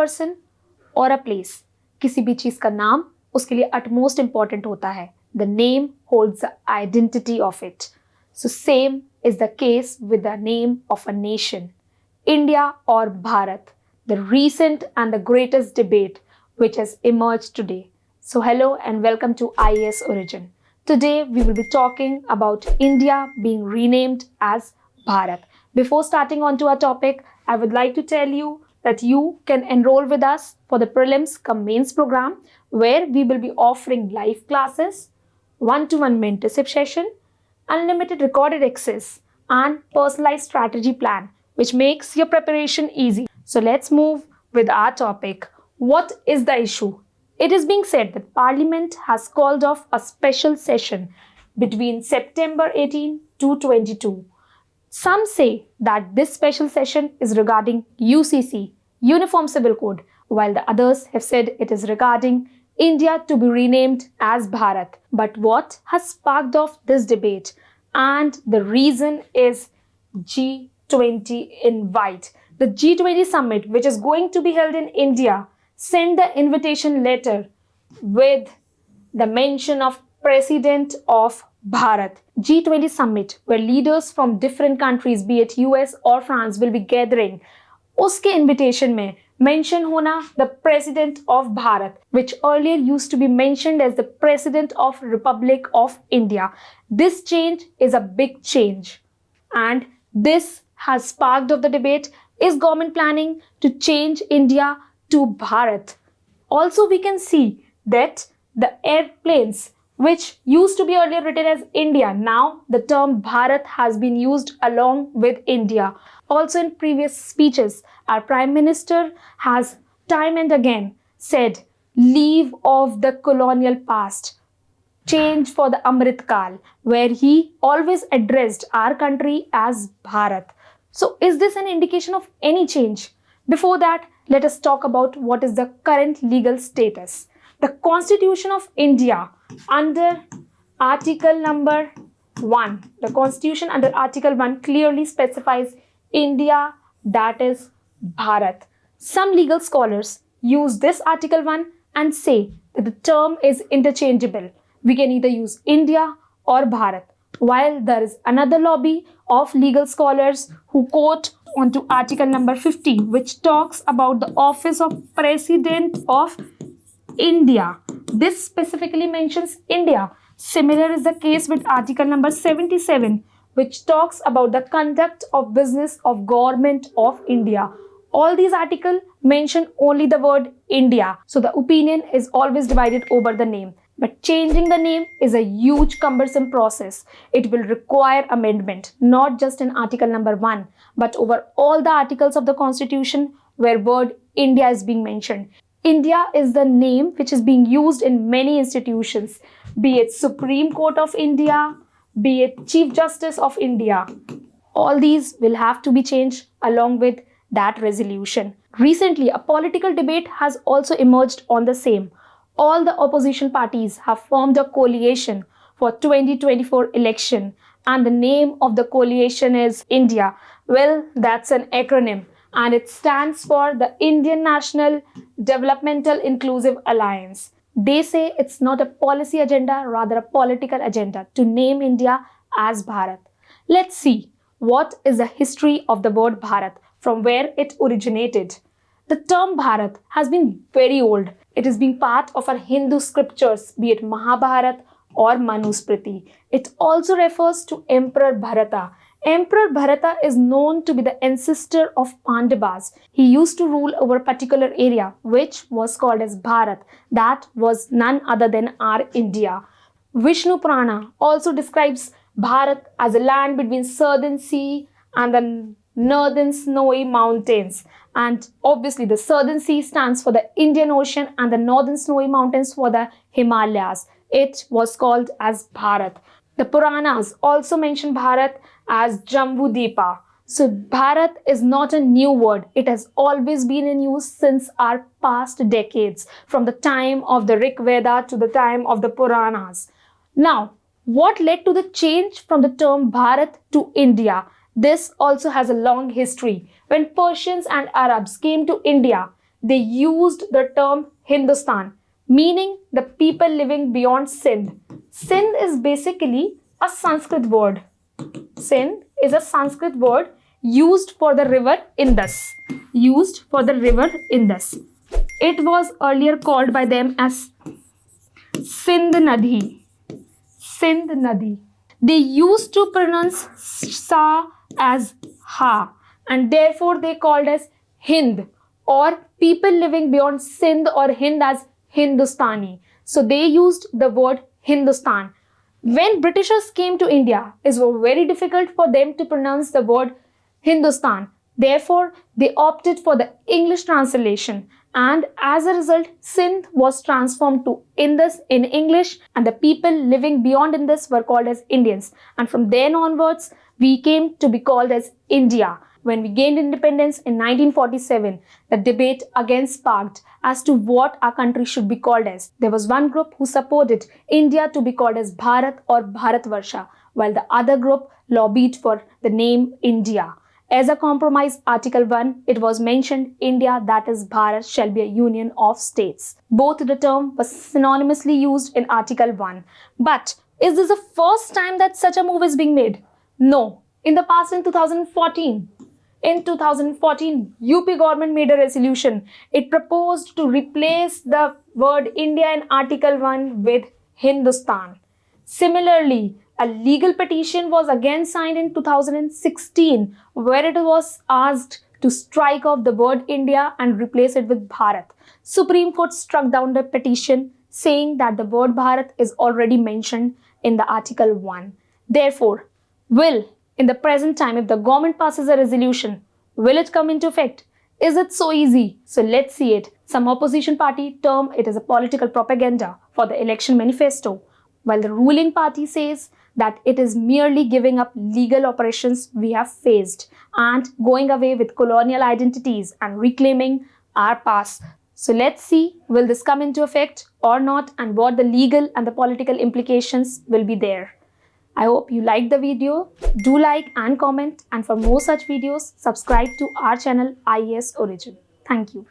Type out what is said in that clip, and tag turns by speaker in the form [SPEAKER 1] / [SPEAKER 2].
[SPEAKER 1] person or a place. किसी भी चीज का नाम उसके लिए utmost important होता है. The name holds the identity of it. So same is the case with the name of a nation. India or Bharat, the recent and the greatest debate which has emerged today. So hello and welcome to iasorigin. Today we will be talking about India being renamed as Bharat. Before starting on to our topic, I would like to tell you that you can enroll with us for the prelims cum mains program, where we will be offering live classes, one-to-one mentorship session, unlimited recorded access, and personalized strategy plan, which makes your preparation easy. So let's move with our topic. What is the issue? It is being said that Parliament has called off a special session between September 18 to 22. Some say that this special session is regarding UCC, Uniform Civil Code, while the others have said it is regarding India to be renamed as Bharat. But what has sparked off this debate? And the reason is G20 invite. The G20 summit, which is going to be held in India, sent the invitation letter with the mention of President of Bharat. G20 summit, where leaders from different countries, be it US or France, will be gathering. उसके invitation में mention होना the President of Bharat, which earlier used to be mentioned as the President of Republic of India. This change is a big change, and this has sparked of the debate. Is government planning to change India to Bharat? Also, we can see that the airplanes, which used to be earlier written as India, now the term Bharat has been used along with India. Also, in previous speeches, our Prime Minister has time and again said, leave of the colonial past, change for the Amrit Kal, where he always addressed our country as Bharat. So is this an indication of any change? Before that, let us talk about what is the current legal status. The Constitution of India under Article number 1, the Constitution under Article 1 clearly specifies India, that is Bharat. Some legal scholars use this Article 1 and say that the term is interchangeable. We can either use India or Bharat. While there is another lobby of legal scholars who quote onto Article number 50, which talks about the office of President of India. This specifically mentions India. Similar is the case with Article number 77, which talks about the conduct of business of Government of India. All these articles mention only the word India. So the opinion is always divided over the name. But changing the name is a huge cumbersome process. It will require amendment, not just in Article number 1, but over all the articles of the Constitution where word India is being mentioned. India is the name which is being used in many institutions, be it Supreme Court of India, be it Chief Justice of India. All these will have to be changed along with that resolution. Recently, a political debate has also emerged on the same. All the opposition parties have formed a coalition for 2024 election, and the name of the coalition is India. Well, that's an acronym, and it stands for the Indian National Developmental Inclusive Alliance. They say it's not a policy agenda, rather a political agenda to name India as Bharat. Let's see what is the history of the word Bharat, from where it originated. The term Bharat has been very old. It is being part of our Hindu scriptures, be it Mahabharat or Manusmriti. It also refers to Emperor Bharata. Emperor Bharata is known to be the ancestor of Pandavas. He used to rule over a particular area, which was called as Bharat. That was none other than our India. Vishnu Purana also describes Bharat as a land between southern sea and the northern snowy mountains. And obviously the southern sea stands for the Indian Ocean and the northern snowy mountains for the Himalayas. It was called as Bharat. The Puranas also mention Bharat as Jambudipa. So Bharat is not a new word. It has always been in use since our past decades, from the time of the Rig Veda to the time of the Puranas. Now, what led to the change from the term Bharat to India? This also has a long history. When Persians and Arabs came to India, they used the term Hindustan, meaning the people living beyond Sindh. Sindh is basically a Sanskrit word. Sindh is a Sanskrit word used for the river Indus. Used for the river Indus. It was earlier called by them as Sindh Nadi. Sindh Nadi. They used to pronounce Sa as Ha, and therefore they called as Hind, or people living beyond Sindh or Hind as Hindustani. So they used the word Hindustan. When Britishers came to India, it was very difficult for them to pronounce the word Hindustan. Therefore, they opted for the English translation, and as a result, Sindh was transformed to Indus in English, and the people living beyond Indus were called as Indians. And from then onwards, we came to be called as India. When we gained independence in 1947, the debate again sparked as to what our country should be called as. There was one group who supported India to be called as Bharat or Bharatvarsha, while the other group lobbied for the name India. As a compromise, Article 1, it was mentioned India, that is Bharat, shall be a union of states. Both the term was synonymously used in Article 1. But is this the first time that such a move is being made? No. In the past, in 2014, UP government made a resolution. It proposed to replace the word India in Article 1 with Hindustan. Similarly, a legal petition was again signed in 2016 where it was asked to strike off the word India and replace it with Bharat. Supreme Court struck down the petition saying that the word Bharat is already mentioned in the Article 1. Therefore, in the present time, if the government passes a resolution, will it come into effect? Is it so easy? So let's see it. Some opposition party term it as a political propaganda for the election manifesto, while the ruling party says that it is merely giving up legal operations we have faced and going away with colonial identities and reclaiming our past. So let's see, will this come into effect or not, and what the legal and the political implications will be there. I hope you liked the video. Do like and comment, and for more such videos, subscribe to our channel IAS Origin. Thank you.